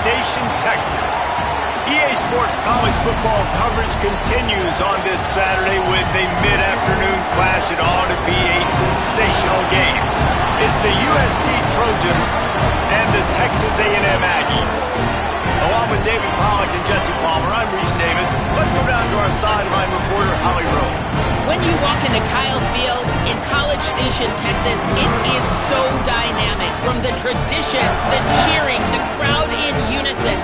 Station, Texas. EA Sports college football coverage continues on this Saturday with a mid-afternoon clash. It ought to be a sensational game. It's the USC Trojans and the Texas A&M Aggies. Along with David Pollack and Jesse Palmer, I'm Reese Davis. Let's go down to our sideline reporter, Holly Rowe. When you walk into Kyle Field in College Station, Texas, it is so dynamic. From the traditions, the cheering, the crowd in unison,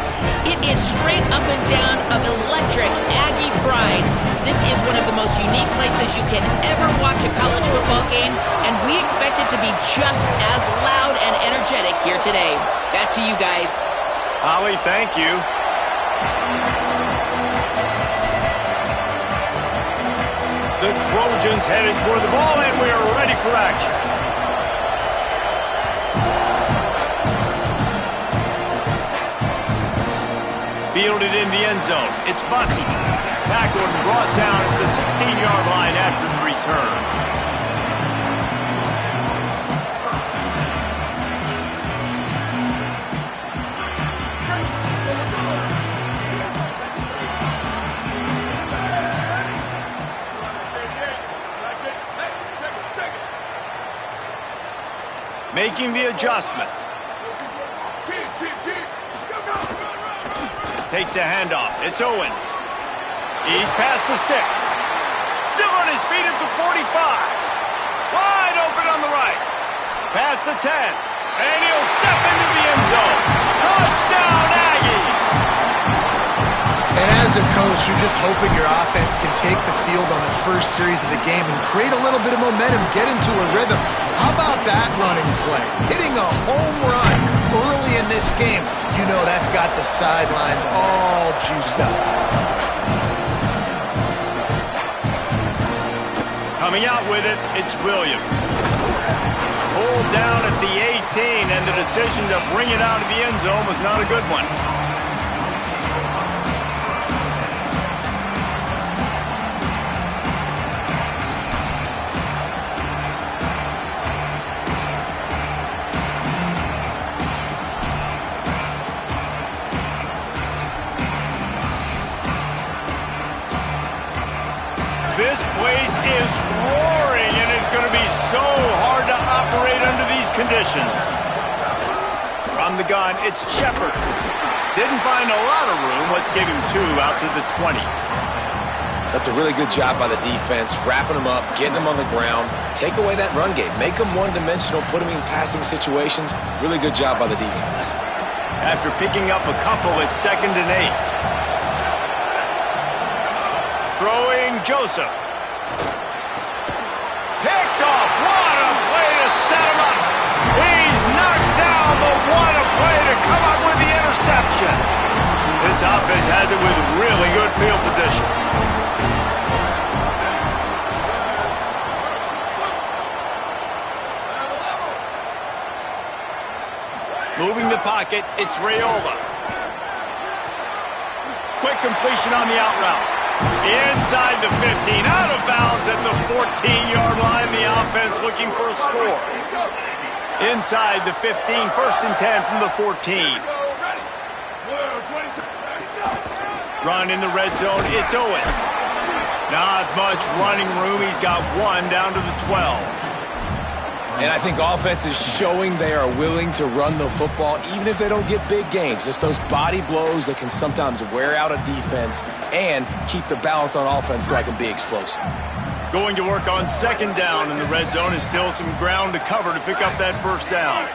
it is straight up and down of electric Aggie pride. This is one of the most unique places you can ever watch a college football game, and we expect it to be just as loud and energetic here today. Back to you guys. Holly, thank you. The Trojans headed toward the ball, and we are ready for action. Fielded in the end zone. It's Bussey. Tackled and brought down at the 16-yard line after the return. Making the adjustment. Takes the handoff. It's Owens. He's past the sticks. Still on his feet at the 45. Wide open on the right. Past the 10. And he'll step into the end zone. Touchdown, Aggies! And as a coach, you're just hoping your offense can take the field on the first series of the game and create a little bit of momentum, get into a rhythm. How about that running play? Hitting a home run early in this game. You know that's got the sidelines all juiced up. Coming out with it, it's Williams. Pulled down at the 18, and the decision to bring it out of the end zone was not a good one. This place is roaring, and it's going to be so hard to operate under these conditions. From the gun, it's Shepard. Didn't find a lot of room. Let's give him 2 out to the 20. That's a really good job by the defense, wrapping them up, getting them on the ground. Take away that run game. Make them one-dimensional, put them in passing situations. Really good job by the defense. After picking up a couple, it's 2nd and 8. Throwing Joseph. Picked off. What a play to set him up. He's knocked down, but what a play to come up with the interception. This offense has it with really good field position. Moving the pocket, it's Raiola. Quick completion on the out route. Inside the 15, out of bounds at the 14-yard line. The offense looking for a score. Inside the 15, 1st and 10 from the 14. Run in the red zone, it's Owens. Not much running room. He's got 1 down to the 12. And I think offense is showing they are willing to run the football, even if they don't get big gains. Just those body blows that can sometimes wear out a defense and keep the balance on offense so I can be explosive. Going to work on 2nd down in the red zone is still some ground to cover to pick up that 1st down.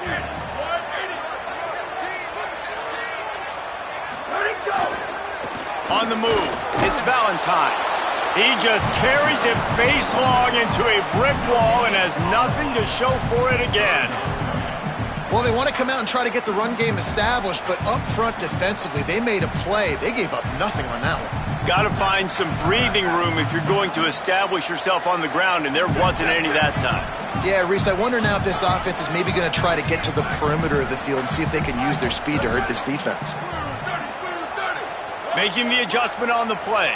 On the move, it's Valentine. He just carries it face-long into a brick wall and has nothing to show for it again. Well, they want to come out and try to get the run game established, but up front defensively, they made a play. They gave up nothing on that one. Got to find some breathing room if you're going to establish yourself on the ground, and there wasn't any that time. Yeah, Reese, I wonder now if this offense is maybe going to try to get to the perimeter of the field and see if they can use their speed to hurt this defense. Making the adjustment on the play.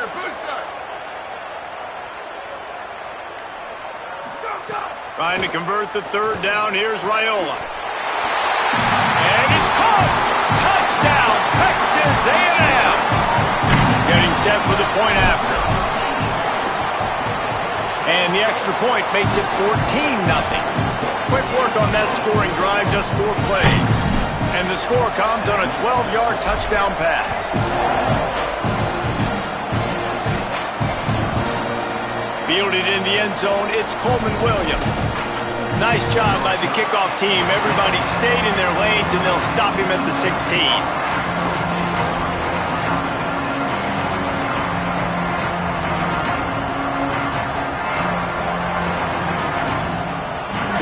Booster! Trying to convert the third down. Here's Raiola. And it's caught! Touchdown, Texas A&M! Getting set for the point after. And the extra point makes it 14-0. Quick work on that scoring drive, just 4 plays. And the score comes on a 12-yard touchdown pass. Fielded in the end zone, it's Coleman Williams. Nice job by the kickoff team. Everybody stayed in their lanes, and they'll stop him at the 16.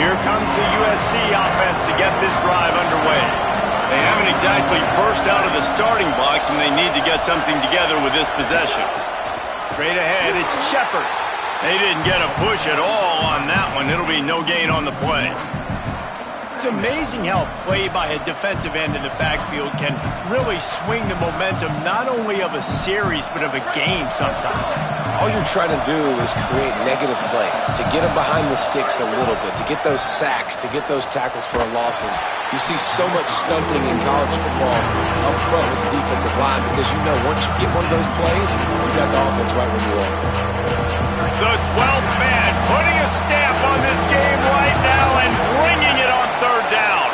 Here comes the USC offense to get this drive underway. They haven't exactly burst out of the starting blocks, and they need to get something together with this possession. Straight ahead, it's Shepard. They didn't get a push at all on that one. It'll be no gain on the play. It's amazing how a play by a defensive end in the backfield can really swing the momentum not only of a series but of a game sometimes. All you're trying to do is create negative plays, to get them behind the sticks a little bit, to get those sacks, to get those tackles for losses. You see so much stunting in college football up front with the defensive line because you know once you get one of those plays, you got the offense right where you are. The 12th man putting a stamp on this game right now and bringing it on third down.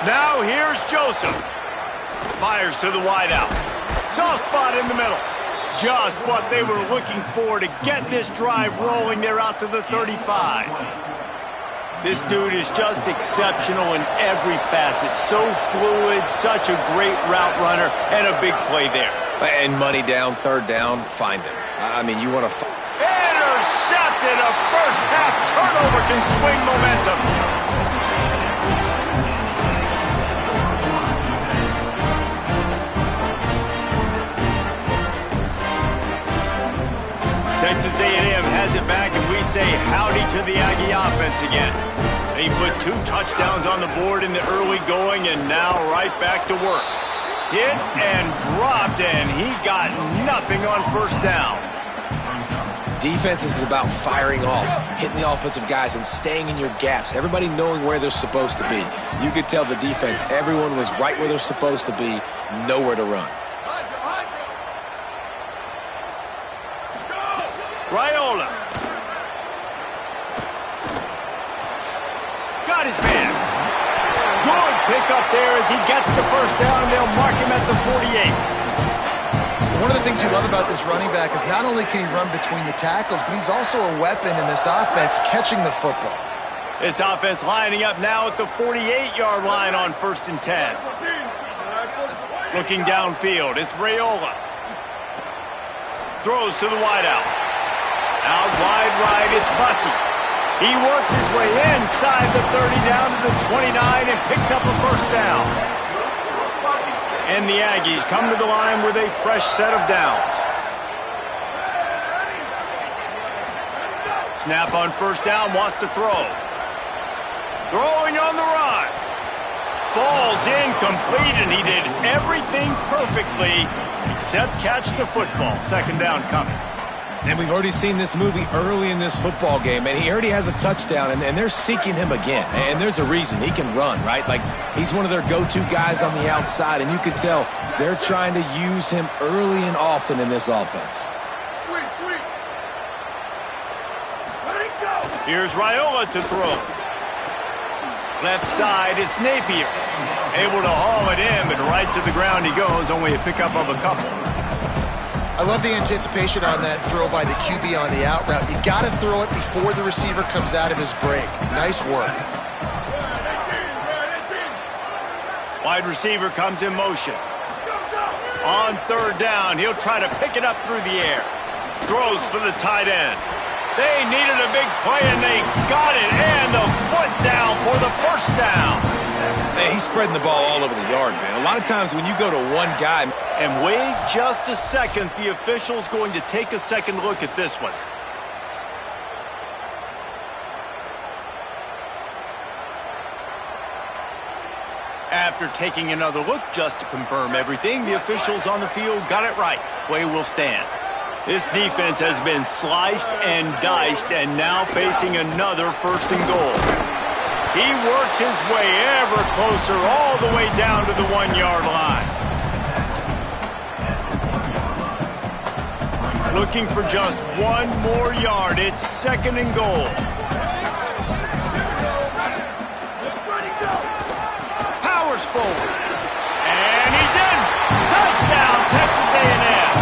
Now here's Joseph. Fires to the wideout. Soft spot in the middle. Just what they were looking for to get this drive rolling. They're out to the 35. This dude is just exceptional in every facet. So fluid, such a great route runner, and a big play there. And money down, third down, find him. I mean, you want to... Intercepted! A first half turnover can swing momentum. Texas A&M has it back, and we say howdy to the Aggie offense again. They put 2 touchdowns on the board in the early going, and now right back to work. Hit and dropped, and he got nothing on first down. Defense is about firing off, hitting the offensive guys, and staying in your gaps. Everybody knowing where they're supposed to be. You could tell the defense, everyone was right where they're supposed to be, nowhere to run. Raiola. Got his man. Good pickup there as he gets the first down, and they'll mark him at the 48. One of the things you love about this running back is not only can he run between the tackles, but he's also a weapon in this offense catching the football. This offense lining up now at the 48-yard line on 1st and 10. Looking downfield, it's Raiola. Throws to the wideout. Out wide right, it's Bussey. He works his way inside the 30 down to the 29 and picks up a first down. And the Aggies come to the line with a fresh set of downs. Snap on first down, wants to throw. Throwing on the run. Falls incomplete, and he did everything perfectly except catch the football. Second down coming. And we've already seen this movie early in this football game, and he already has a touchdown, and they're seeking him again. And there's a reason. He can run, right? Like, he's one of their go-to guys on the outside, and you can tell they're trying to use him early and often in this offense. Here's Raiola to throw. Left side, it's Napier. Able to haul it in, but right to the ground he goes, only a pickup of a couple. I love the anticipation on that throw by the QB on the out route. You got to throw it before the receiver comes out of his break. Nice work. Wide receiver comes in motion. On third down, he'll try to pick it up through the air. Throws for the tight end. They needed a big play, and they got it, and the foot down for the first down. Man, he's spreading the ball all over the yard, man. A lot of times when you go to one guy... And wait just a second. The official's going to take a second look at this one. After taking another look just to confirm everything, the officials on the field got it right. Play will stand. This defense has been sliced and diced and now facing another 1st and goal. He works his way ever closer all the way down to the 1-yard line. Looking for just 1 more yard. It's 2nd and goal. Powers forward. And he's in. Touchdown, Texas A&M.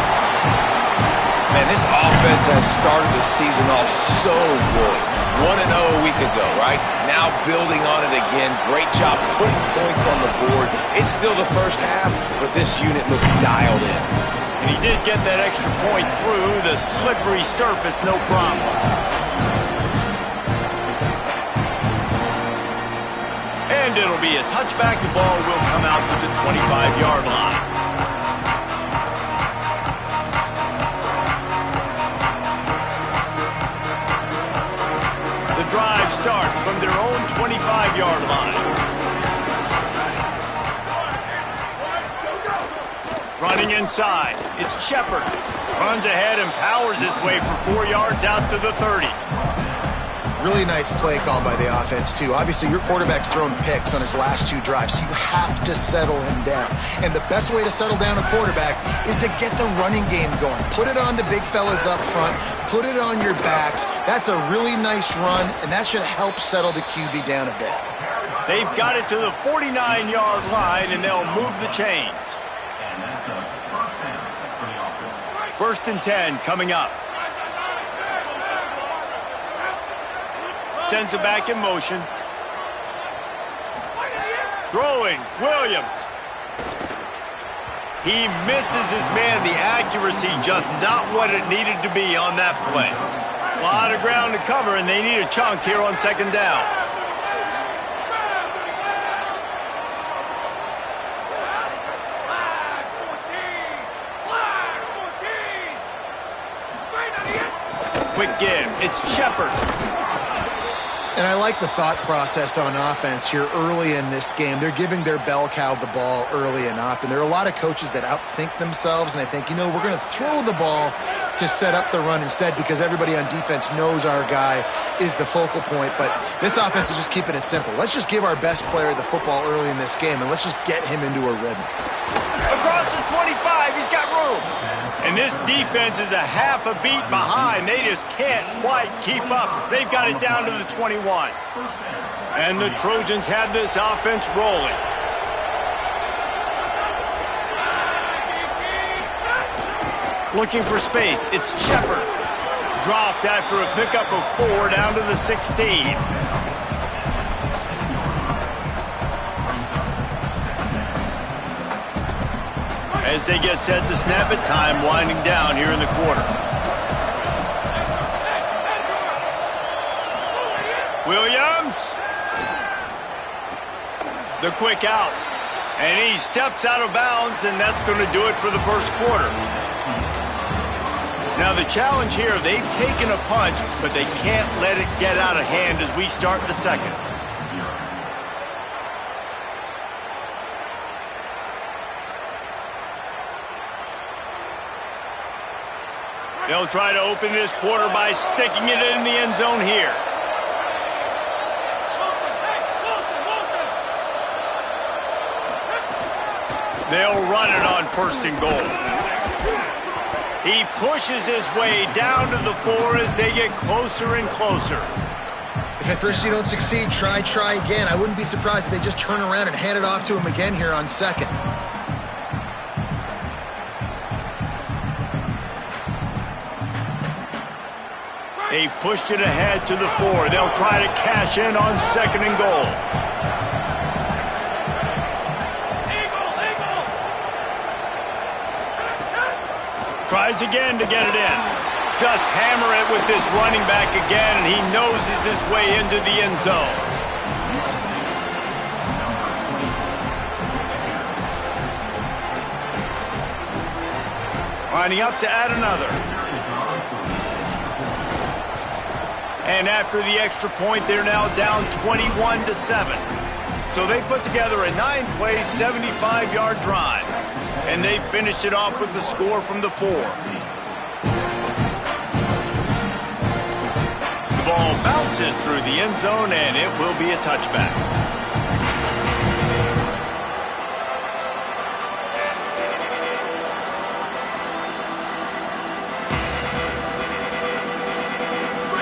Man, this offense has started the season off so good. 1-0 a week ago, right? Now building on it again. Great job putting points on the board. It's still the first half, but this unit looks dialed in. And he did get that extra point through the slippery surface, no problem. And it'll be a touchback. The ball will come out to the 25-yard line. The drive starts from their own 25-yard line. Running inside, it's Shepard. Runs ahead and powers his way for 4 yards out to the 30. Really nice play call by the offense, too. Obviously, your quarterback's thrown picks on his last 2 drives, so you have to settle him down. And the best way to settle down a quarterback is to get the running game going. Put it on the big fellas up front. Put it on your backs. That's a really nice run, and that should help settle the QB down a bit. They've got it to the 49-yard line, and they'll move the chains. 1st and 10 coming up. Sends it back in motion. Throwing, Williams. He misses his man. The accuracy just not what it needed to be on that play. A lot of ground to cover, and they need a chunk here on 2nd down. Quick give. It's Shepard. And I like the thought process on offense here early in this game. They're giving their bell cow the ball early and often. There are a lot of coaches that outthink themselves, and they think, we're going to throw the ball to set up the run instead because everybody on defense knows our guy is the focal point. But this offense is just keeping it simple. Let's just give our best player the football early in this game, and let's just get him into a rhythm. Across the 25, he's got room. And this defense is a half a beat behind. They just can't quite keep up. They've got it down to the 21. And the Trojans have this offense rolling. Looking for space. It's Shepard. Dropped after a pickup of 4 down to the 16. As they get set to snap it, time winding down here in the quarter. Williams. The quick out. And he steps out of bounds, and that's going to do it for the 1st quarter. Now the challenge here, they've taken a punch, but they can't let it get out of hand as we start the 2nd. They'll try to open this quarter by sticking it in the end zone here. They'll run it on 1st and goal. He pushes his way down to the 4 as they get closer and closer. If at first you don't succeed, try again. I wouldn't be surprised if they just turn around and hand it off to him again here on 2nd. They've pushed it ahead to the 4. They'll try to cash in on 2nd and goal. Tries again to get it in. Just hammer it with this running back again, and he noses his way into the end zone. Lining up to add another. And after the extra point, they're now down 21-7. So they put together a 9-play, 75-yard drive. And they finished it off with the score from the 4. The ball bounces through the end zone, and it will be a touchback.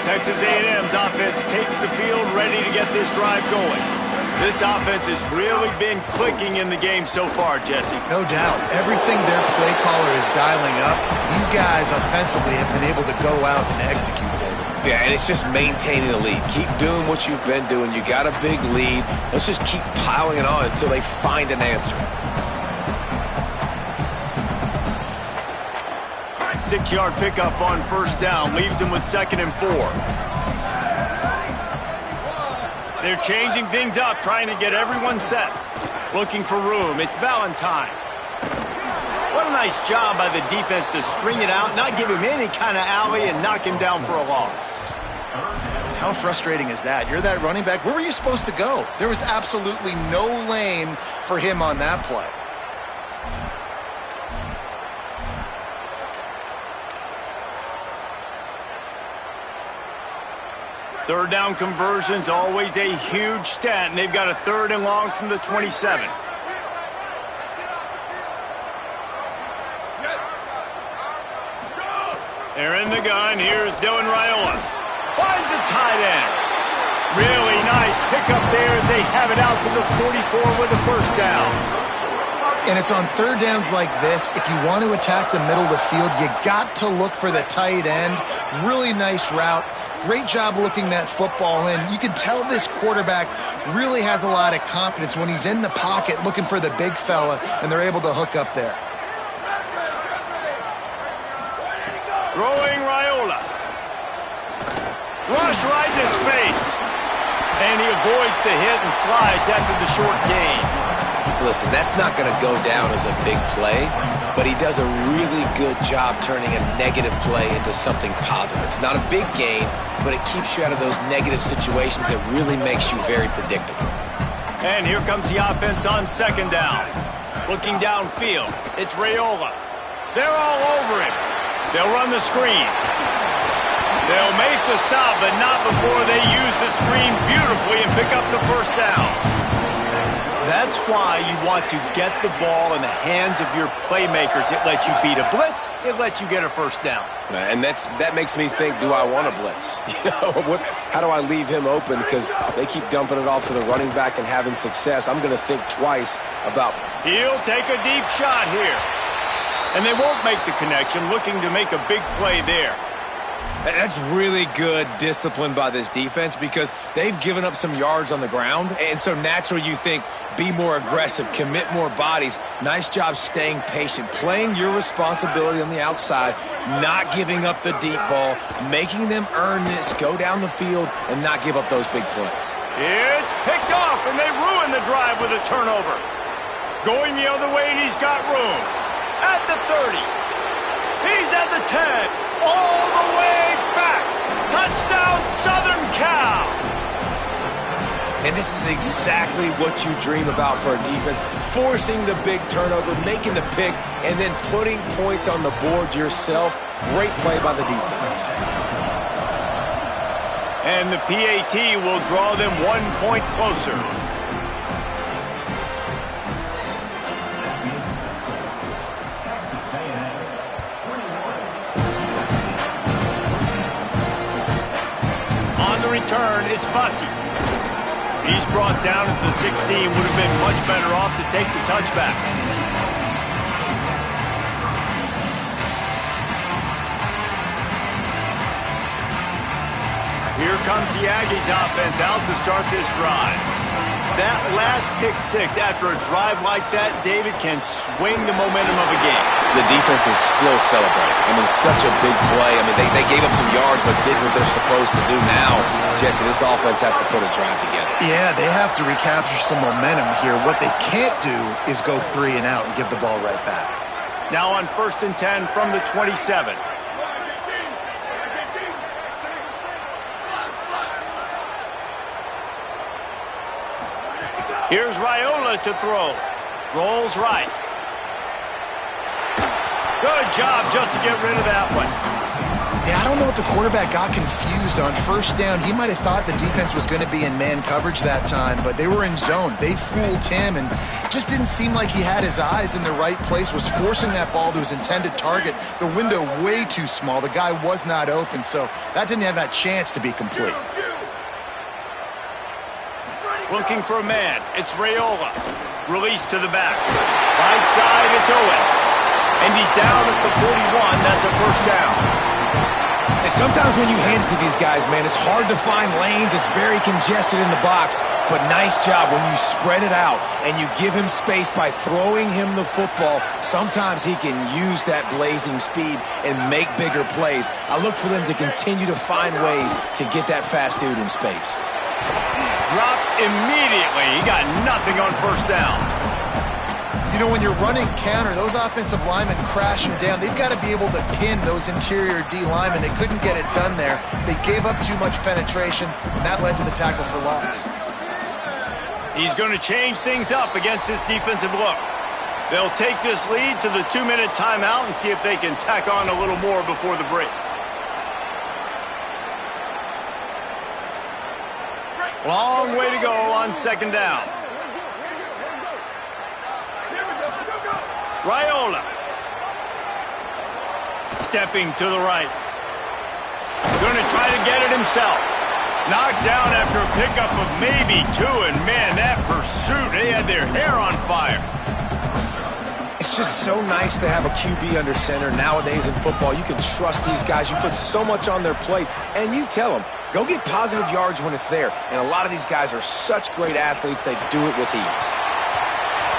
Texas A&M's offense takes the field, ready to get this drive going. This offense has really been clicking in the game so far, Jesse. No doubt. Everything their play caller is dialing up, these guys offensively have been able to go out and execute there. Yeah, and it's just maintaining the lead. Keep doing what you've been doing. You got a big lead. Let's just keep piling it on until they find an answer. 6-yard pickup on first down leaves them with 2nd and 4. They're changing things up, trying to get everyone set. Looking for room. It's Valentine. What a nice job by the defense to string it out, not give him any kind of alley, and knock him down for a loss. How frustrating is that? You're that running back. Where were you supposed to go? There was absolutely no lane for him on that play. Third down conversion's always a huge stat, and they've got a 3rd and long from the 27. They're in the gun. Here's Dylan Raiola. Finds a tight end. Really nice pickup there as they have it out to the 44 with a first down. And it's on 3rd downs like this. If you want to attack the middle of the field, you got to look for the tight end. Really nice route. Great job looking that football in. You can tell this quarterback really has a lot of confidence when he's in the pocket looking for the big fella, and they're able to hook up there. Throwing Raiola. Rush right in his face. And he avoids the hit and slides after the short gain. Listen, that's not going to go down as a big play, but he does a really good job turning a negative play into something positive. It's not a big gain, but it keeps you out of those negative situations that really makes you very predictable. And here comes the offense on 2nd down. Looking downfield, it's Raiola. They're all over him. They'll run the screen. They'll make the stop, but not before they use the screen beautifully and pick up the first down. That's why you want to get the ball in the hands of your playmakers. It lets you beat a blitz. It lets you get a first down. And that makes me think, do I want a blitz? How do I leave him open? Because they keep dumping it off to the running back and having success. I'm going to think twice about... He'll take a deep shot here. And they won't make the connection, looking to make a big play there. That's really good discipline by this defense because they've given up some yards on the ground. And so naturally you think, be more aggressive, commit more bodies. Nice job staying patient, playing your responsibility on the outside, not giving up the deep ball, making them earn this, go down the field, and not give up those big plays. It's picked off, and they ruin the drive with a turnover. Going the other way, and he's got room. At the 30. He's at the 10. All the way back. Touchdown, Southern Cal. And this is exactly what you dream about for a defense. Forcing the big turnover, making the pick, and then putting points on the board yourself. Great play by the defense. And the PAT will draw them 1 point closer. Return, it's Bussey. He's brought down at the 16. Would have been much better off to take the touchback. Here comes the Aggies offense out to start this drive. That last pick six after a drive like that, David, can swing the momentum of a game. The defense is still celebrating. I mean, such a big play. I mean, they gave up some yards but did what they're supposed to do now. Jesse, this offense has to put a drive together. Yeah, they have to recapture some momentum here. What they can't do is go 3 and out and give the ball right back. Now on 1st and 10 from the 27. Here's Raiola to throw. Rolls right. Good job just to get rid of that one. Yeah, I don't know if the quarterback got confused on first down. He might have thought the defense was going to be in man coverage that time, but they were in zone. They fooled him and just didn't seem like he had his eyes in the right place, was forcing that ball to his intended target. The window way too small. The guy was not open, so that didn't have that chance to be complete. Looking for a man. It's Raiola. Release to the back. Right side, it's Owens. And he's down at the 41. That's a first down. And sometimes when you hand it to these guys, man, it's hard to find lanes. It's very congested in the box. But nice job when you spread it out and you give him space by throwing him the football. Sometimes he can use that blazing speed and make bigger plays. I look for them to continue to find ways to get that fast dude in space. Dropped immediately. He got nothing on first down. You know, when you're running counter, those offensive linemen crashing down, they've got to be able to pin those interior D linemen. They couldn't get it done there. They gave up too much penetration, and that led to the tackle for loss. He's going to change things up against this defensive look. They'll take this lead to the 2-minute timeout and see if they can tack on a little more before the break. Long way to go on second down. Raiola. Stepping to the right. Going to try to get it himself. Knocked down after a pickup of maybe 2, and man, that pursuit, they had their hair on fire. It's just so nice to have a QB under center. Nowadays in football, you can trust these guys. You put so much on their plate, and you tell them, go get positive yards when it's there. And a lot of these guys are such great athletes, they do it with ease.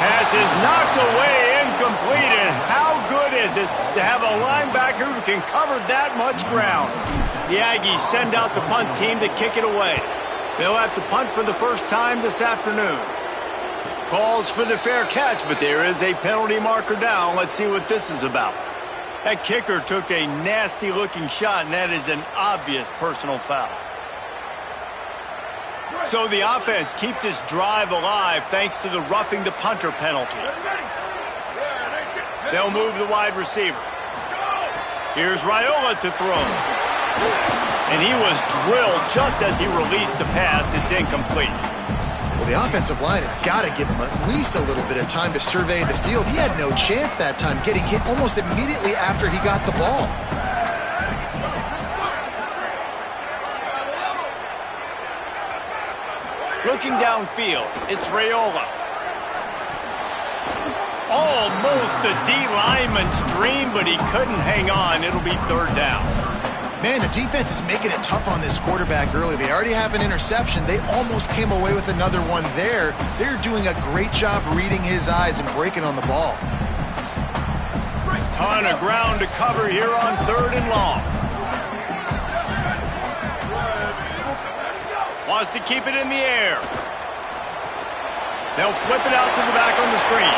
Pass is knocked away, incomplete, and how good is it to have a linebacker who can cover that much ground? The Aggies send out the punt team to kick it away. They'll have to punt for the first time this afternoon. Calls for the fair catch, but there is a penalty marker down. Let's see what this is about. That kicker took a nasty-looking shot, and that is an obvious personal foul. So the offense keeps its drive alive thanks to the roughing the punter penalty. They'll move the wide receiver. Here's Raiola to throw. And he was drilled just as he released the pass. It's incomplete. Well, the offensive line has got to give him at least a little bit of time to survey the field. He had no chance that time, getting hit almost immediately after he got the ball. Looking downfield, it's Raiola. Almost a D lineman's dream, but he couldn't hang on. It'll be third down. Man, the defense is making it tough on this quarterback early. They already have an interception. They almost came away with another one there. They're doing a great job reading his eyes and breaking on the ball. Ton of ground to cover here on third and long. Wants to keep it in the air. They'll flip it out to the back on the screen.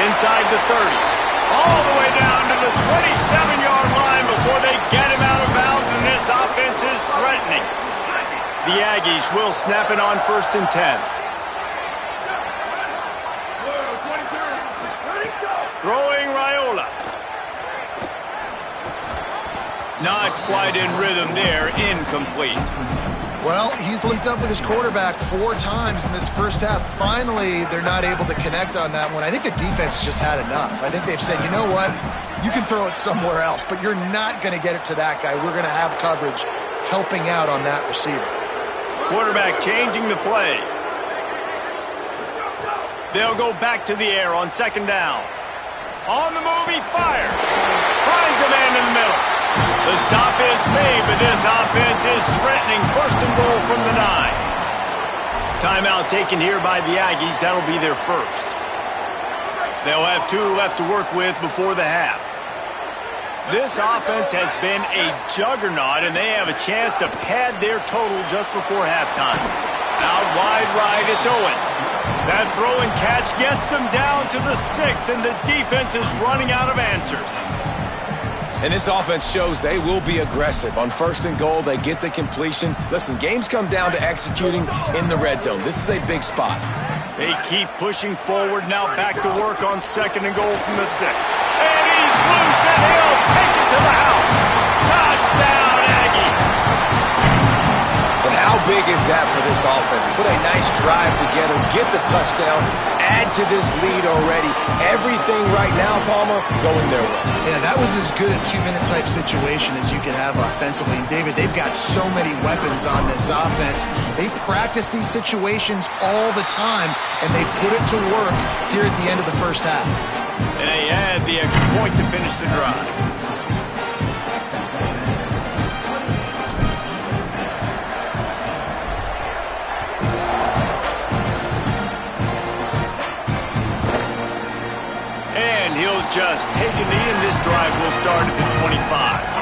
Inside the 30. All the way down to the 27-yard line before they get him out of bounds, and this offense is threatening. The Aggies will snap it on 1st and 10. Throwing Raiola. Not quite in rhythm there. Incomplete. Well, he's linked up with his quarterback 4 times in this first half. Finally, they're not able to connect on that one. I think the defense just had enough. I think they've said, you know what? You can throw it somewhere else, but you're not going to get it to that guy. We're going to have coverage helping out on that receiver. Quarterback changing the play. They'll go back to the air on second down. On the move, he fires. Finds a man in the middle. The stop is made, but this offense is threatening 1st and goal from the 9. Timeout taken here by the Aggies. That'll be their first. They'll have 2 left to work with before the half. This offense has been a juggernaut, and they have a chance to pad their total just before halftime. Out wide right, it's Owens. That throw and catch gets them down to the 6, and the defense is running out of answers. And this offense shows they will be aggressive. On 1st and goal, they get the completion. Listen, games come down to executing in the red zone. This is a big spot. They keep pushing forward now, back to work on 2nd and goal from the 6. And he's loose, and he'll take it to the house. Touchdown, Aggie. But how big is that for this offense? Put a nice drive together, get the touchdown, add to this lead already. Everything right now, Palmer, going their way. Yeah, that was as good a 2-minute type situation as you can have offensively. And David, they've got so many weapons on this offense. They practice these situations all the time, and they put it to work here at the end of the first half. And they add the extra point to finish the drive. And he'll just take a knee, and this drive will start at the 25.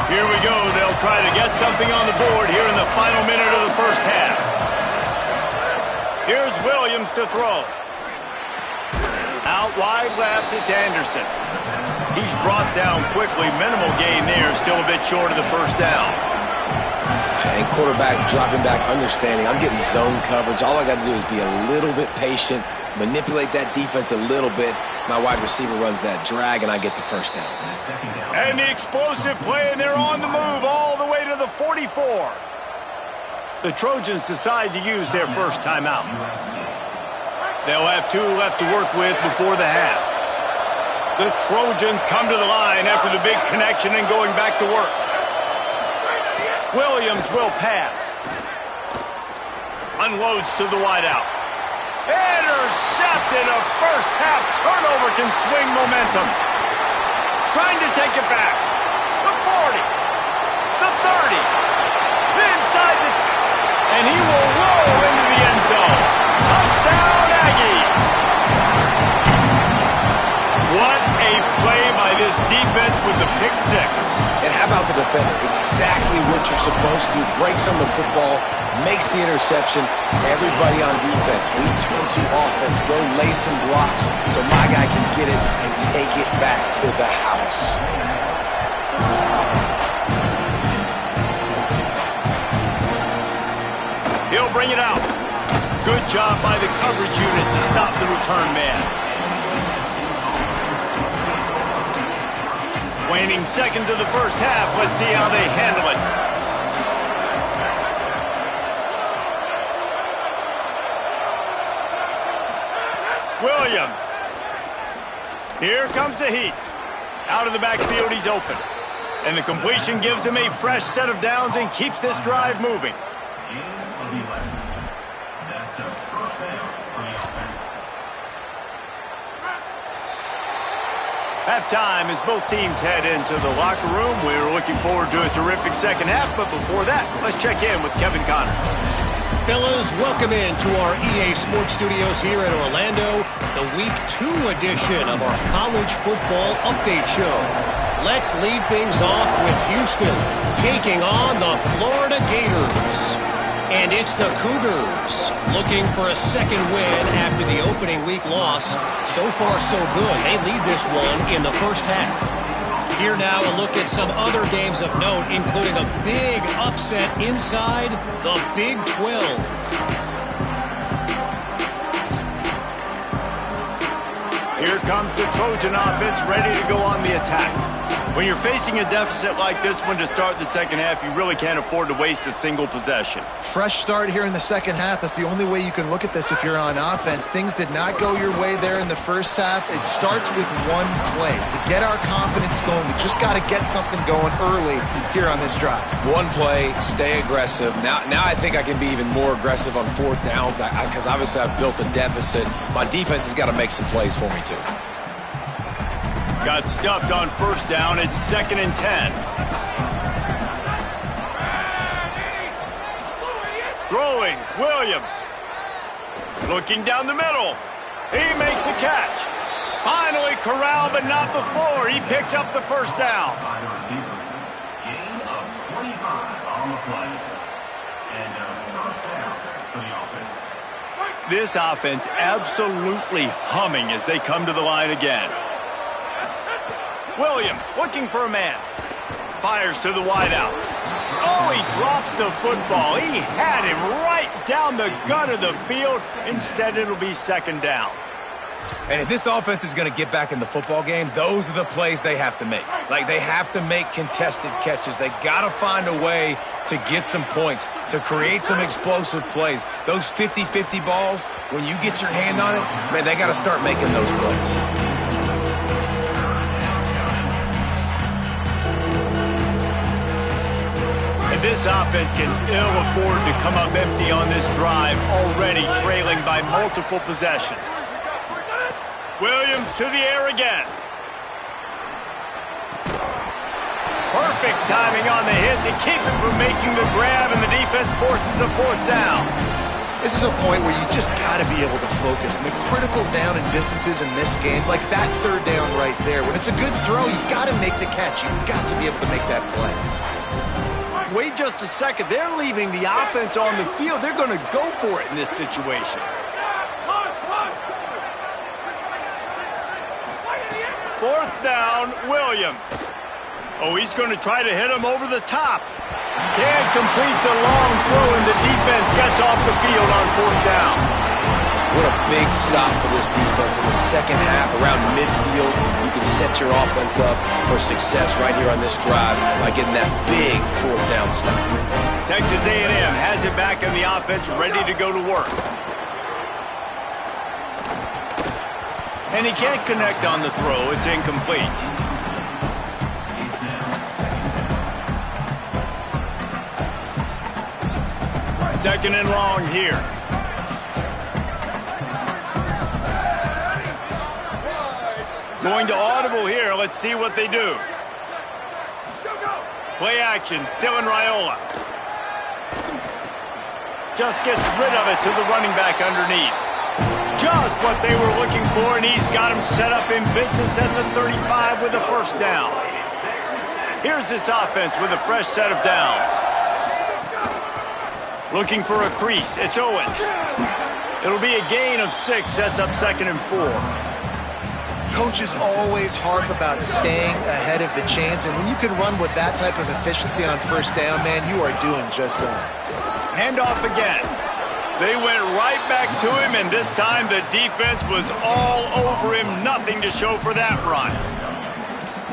Here we go. They'll try to get something on the board here in the final minute of the first half. Here's Williams to throw. Out wide left, it's Anderson. He's brought down quickly. Minimal gain there, still a bit short of the first down. And quarterback dropping back, understanding I'm getting zone coverage. All I got to do is be a little bit patient, manipulate that defense a little bit. My wide receiver runs that drag, and I get the first down. And the explosive play, and they're on the move all the way to the 44. The Trojans decide to use their first timeout. They'll have 2 left to work with before the half. The Trojans come to the line after the big connection and going back to work. Williams will pass. Unloads to the wideout. Intercepted. A first half turnover can swing momentum. Trying to take it back. The 40. The 30. Inside the... And he will roll into the end zone. Touchdown, Aggies. What a play by this defense with the pick 6. And how about the defender? Exactly what you're supposed to do. Breaks on the football, makes the interception. Everybody on defense, we turn to offense. Go lay some blocks so my guy can get it and take it back to the house. He'll bring it out. Good job by the coverage unit to stop the return man. Waning seconds of the first half. Let's see how they handle it. Williams. Here comes the heat. Out of the backfield, he's open. And the completion gives him a fresh set of downs and keeps this drive moving. Halftime as both teams head into the locker room. We're looking forward to a terrific second half, but before that, let's check in with Kevin Connor. Fellas, welcome into our EA Sports Studios here in Orlando, the Week 2 edition of our College Football Update Show. Let's lead things off with Houston taking on the Florida Gators. And it's the Cougars looking for a second win after the opening week loss. So far, so good. They lead this one in the first half. Here now a look at some other games of note, including a big upset inside the Big 12. Here comes the Trojan offense ready to go on the attack. When you're facing a deficit like this one to start the second half, you really can't afford to waste a single possession. Fresh start here in the second half. That's the only way you can look at this if you're on offense. Things did not go your way there in the first half. It starts with one play. To get our confidence going, we just got to get something going early here on this drive. One play, stay aggressive. Now I think I can be even more aggressive on 4th downs because obviously I've built a deficit. My defense has got to make some plays for me too. Got stuffed on first down. It's 2nd and 10. Throwing, Williams. Looking down the middle. He makes a catch. Finally corralled, but not before. He picked up the first down. Gain of 25 on the play. And first down for the offense. This offense absolutely humming as they come to the line again. Williams looking for a man. fires to the wideout. Oh, he drops the football. He had him right down the gut of the field. Instead, it'll be second down. And if this offense is going to get back in the football game, those are the plays they have to make. Like, they have to make contested catches. They got to find a way to get some points, to create some explosive plays. Those 50-50 balls, when you get your hand on it, man, they got to start making those plays. And this offense can ill afford to come up empty on this drive, already trailing by multiple possessions. Williams to the air again. Perfect timing on the hit to keep him from making the grab, and the defense forces a fourth down. This is a point where you just got to be able to focus. And the critical down and distances in this game, like that third down right there, when it's a good throw, you got to make the catch. You've got to be able to make that play. Wait just a second. They're leaving the offense on the field. They're going to go for it in this situation. Fourth down, Williams. Oh, he's going to try to hit him over the top. Can't complete the long throw, and the defense gets off the field on fourth down. What a big stop for this defense in the second half around midfield. You can set your offense up for success right here on this drive by getting that big fourth down stop. Texas A&M has it back in the offense, ready to go to work. And he can't connect on the throw. It's incomplete. Second and long here. Going to audible here. Let's see what they do. Play action. Dylan Raiola. Just gets rid of it to the running back underneath. Just what they were looking for, and he's got him set up in business at the 35 with a first down. Here's this offense with a fresh set of downs. Looking for a crease. It's Owens. It'll be a gain of 6, sets up second and 4. Coaches always harp about staying ahead of the chains, and when you can run with that type of efficiency on first down, man, you are doing just that. Handoff again. They went right back to him, and this time the defense was all over him. Nothing to show for that run.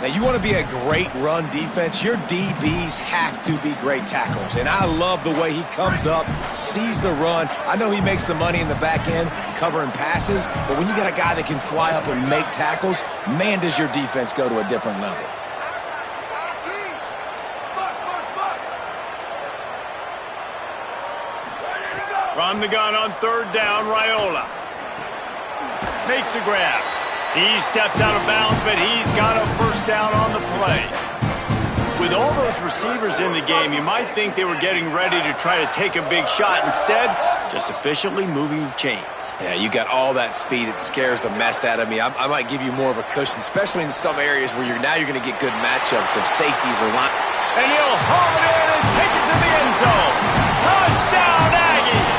Now, you want to be a great run defense, your DBs have to be great tacklers. And I love the way he comes up, sees the run. I know he makes the money in the back end covering passes, but when you got a guy that can fly up and make tackles, man, does your defense go to a different level. From the gun on third down, Raiola makes the grab. He steps out of bounds, but he's got a first down on the play. With all those receivers in the game, you might think they were getting ready to try to take a big shot. Instead, just efficiently moving the chains. Yeah, you got all that speed. It scares the mess out of me. I might give you more of a cushion, especially in some areas where you're going to get good matchups of safeties or line. And he'll haul it in and take it to the end zone. Touchdown, Aggies!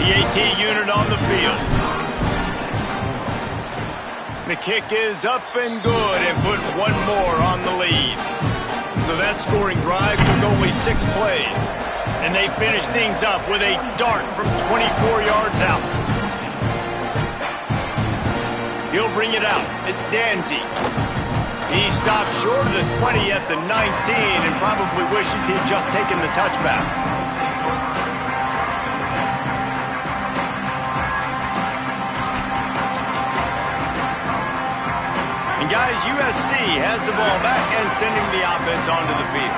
The AT unit on the field. The kick is up and good and put one more on the lead. So that scoring drive took only 6 plays. And they finish things up with a dart from 24 yards out. He'll bring it out. It's Ncaa. He stopped short of the 20 at the 19 and probably wishes he'd just taken the touchback. Guys, USC has the ball back and sending the offense onto the field.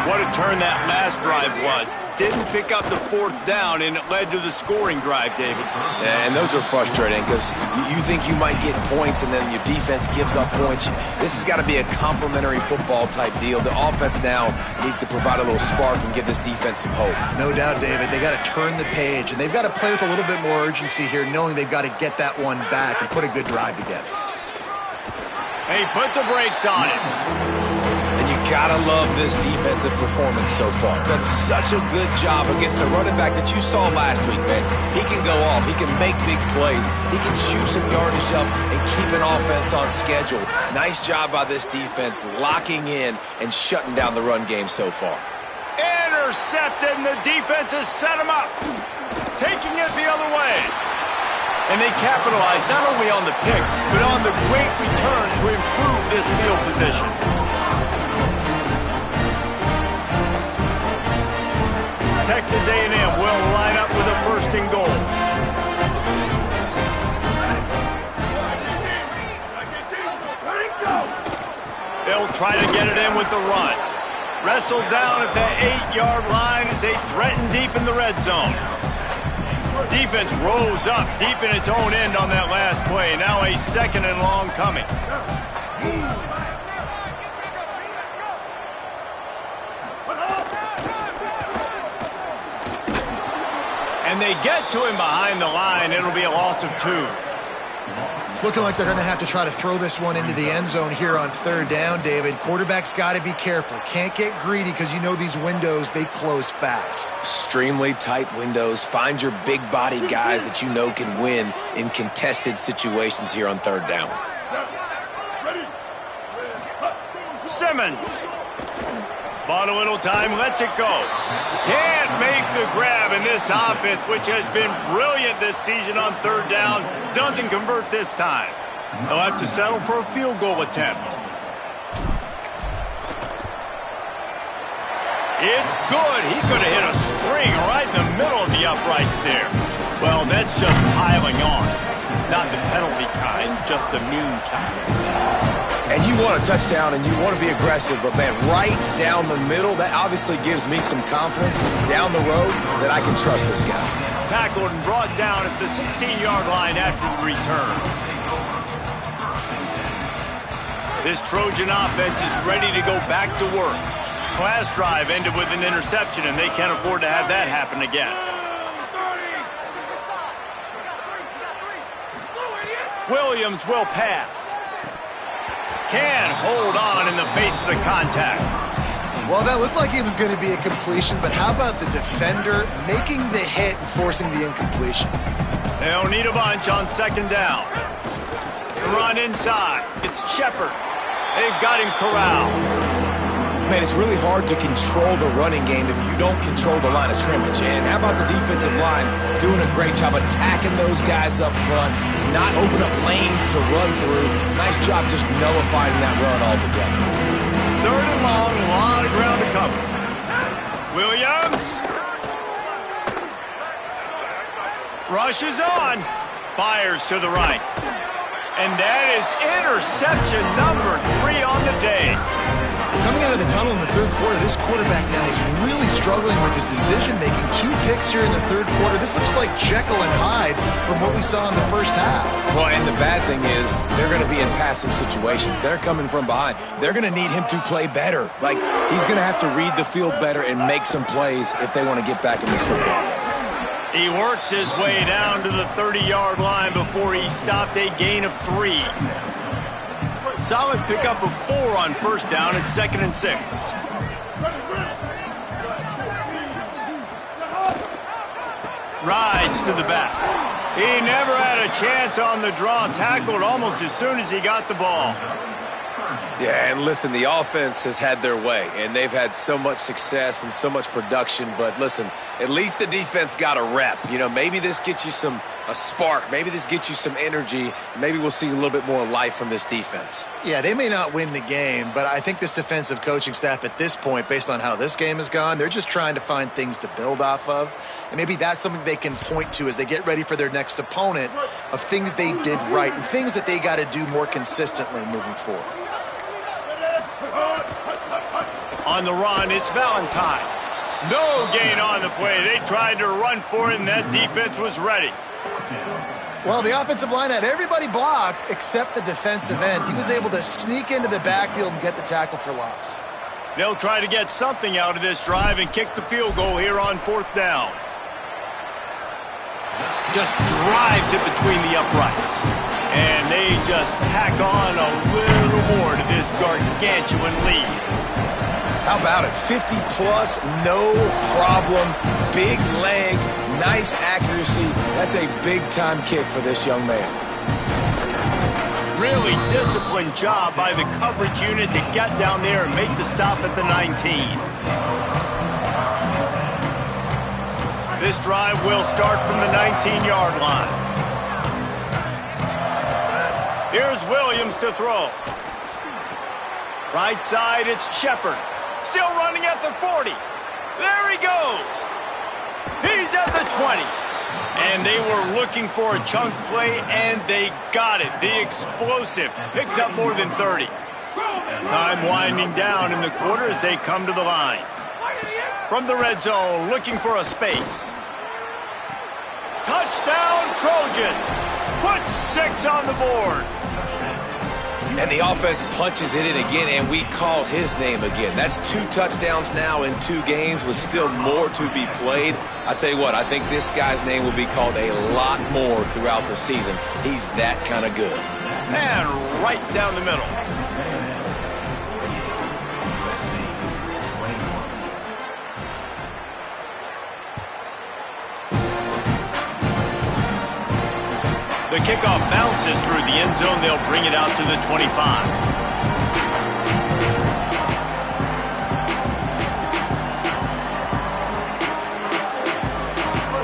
What a turn that last drive was. Didn't pick up the fourth down, and it led to the scoring drive, David. Yeah, and those are frustrating because you think you might get points, and then your defense gives up points. This has got to be a complementary football type deal. The offense now needs to provide a little spark and give this defense some hope. No doubt, David. They got to turn the page, and they've got to play with a little bit more urgency here, knowing they've got to get that one back and put a good drive together. He put the brakes on it. And you Gotta love this defensive performance so far. Done such a good job against the running back that you saw last week, man. He can go off. He can make big plays. He can chew some yardage up and keep an offense on schedule. Nice job by this defense locking in and shutting down the run game so far. Intercepted, and the defense has set him up. Taking it the other way. And they capitalized not only on the pick, but on the great return to improve this field position. Texas A&M will line up with a 1st and goal. They'll try to get it in with the run. Wrestled down at the 8-yard line as they threaten deep in the red zone. Defense rose up deep in its own end on that last play. Now a 2nd and long coming. And they get to him behind the line. It'll be a loss of 2. It's looking like they're going to have to try to throw this one into the end zone here on 3rd down, David. Quarterback's got to be careful. Can't get greedy because you know these windows, they close fast. Extremely tight windows. Find your big body guys that you know can win in contested situations here on 3rd down. Simmons. Bought a little time, lets it go. Can't make the grab, and this offense, which has been brilliant this season on 3rd down, doesn't convert this time. They'll have to settle for a field goal attempt. It's good. He could have hit a string right in the middle of the uprights there. Well, that's just piling on. Not the penalty kind, just the mean kind. And you want a touchdown and you want to be aggressive, but man, right down the middle, that obviously gives me some confidence down the road that I can trust this guy. Tackled and brought down at the 16-yard line after the return. This Trojan offense is ready to go back to work. Last drive ended with an interception, and they can't afford to have that happen again. Williams will pass. Can hold on in the face of the contact. Well, that looked like it was going to be a completion, but how about the defender making the hit and forcing the incompletion? They don't need a bunch on 2nd down. The run inside. It's Shepard. They've got him corralled. Man, it's really hard to control the running game if you don't control the line of scrimmage. And how about the defensive line doing a great job attacking those guys up front, not open up lanes to run through. Nice job just nullifying that run altogether. 3rd and long, a lot of ground to cover. Williams. Rushes on. Fires to the right. And that is interception number 3 on the day. Coming out of the tunnel in the 3rd quarter, this quarterback now is really struggling with his decision-making. 2 picks here in the 3rd quarter. This looks like Jekyll and Hyde from what we saw in the 1st half. Well, and the bad thing is they're going to be in passing situations. They're coming from behind. They're going to need him to play better. Like, he's going to have to read the field better and make some plays if they want to get back in this football game. He works his way down to the 30-yard line before he stopped a gain of 3. Solid pickup of 4 on 1st down and 2nd and 6. Rides to the back. He never had a chance on the draw. Tackled almost as soon as he got the ball. Yeah, and listen, the offense has had their way, and they've had so much success and so much production. But listen, at least the defense got a rep. You know, maybe this gets you a spark. Maybe this gets you some energy. Maybe we'll see a little bit more life from this defense. Yeah, they may not win the game, but I think this defensive coaching staff at this point, based on how this game has gone, they're just trying to find things to build off of. And maybe that's something they can point to as they get ready for their next opponent of things they did right and things that they got to do more consistently moving forward. On the run, it's Valentine. No gain on the play. They tried to run for it, and that defense was ready. Well, the offensive line had everybody blocked except the defensive end. He was able to sneak into the backfield and get the tackle for loss. They'll try to get something out of this drive and kick the field goal here on 4th down. Just drives it between the uprights. And they just tack on a little more to this gargantuan lead. How about it? 50-plus, no problem. Big leg, nice accuracy. That's a big-time kick for this young man. Really disciplined job by the coverage unit to get down there and make the stop at the 19. This drive will start from the 19-yard line. Here's Williams to throw. Right side, it's Shepard. Still running at the 40. There he goes. He's at the 20. And they were looking for a chunk play, and they got it. The explosive picks up more than 30. Time winding down in the quarter as they come to the line. From the red zone, looking for a space. Touchdown, Trojans. Put 6 on the board. And the offense punches it in again, and we call his name again. That's 2 touchdowns now in 2 games with still more to be played. I tell you what, I think this guy's name will be called a lot more throughout the season. He's that kind of good. And right down the middle. The kickoff bounces through the end zone. They'll bring it out to the 25.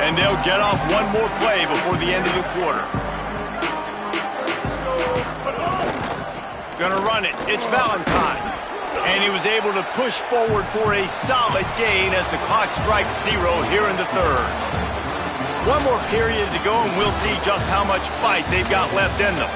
And they'll get off one more play before the end of the quarter. Gonna run it. It's Valentine. And he was able to push forward for a solid gain as the clock strikes 0 here in the third. One more period to go, and we'll see just how much fight they've got left in them.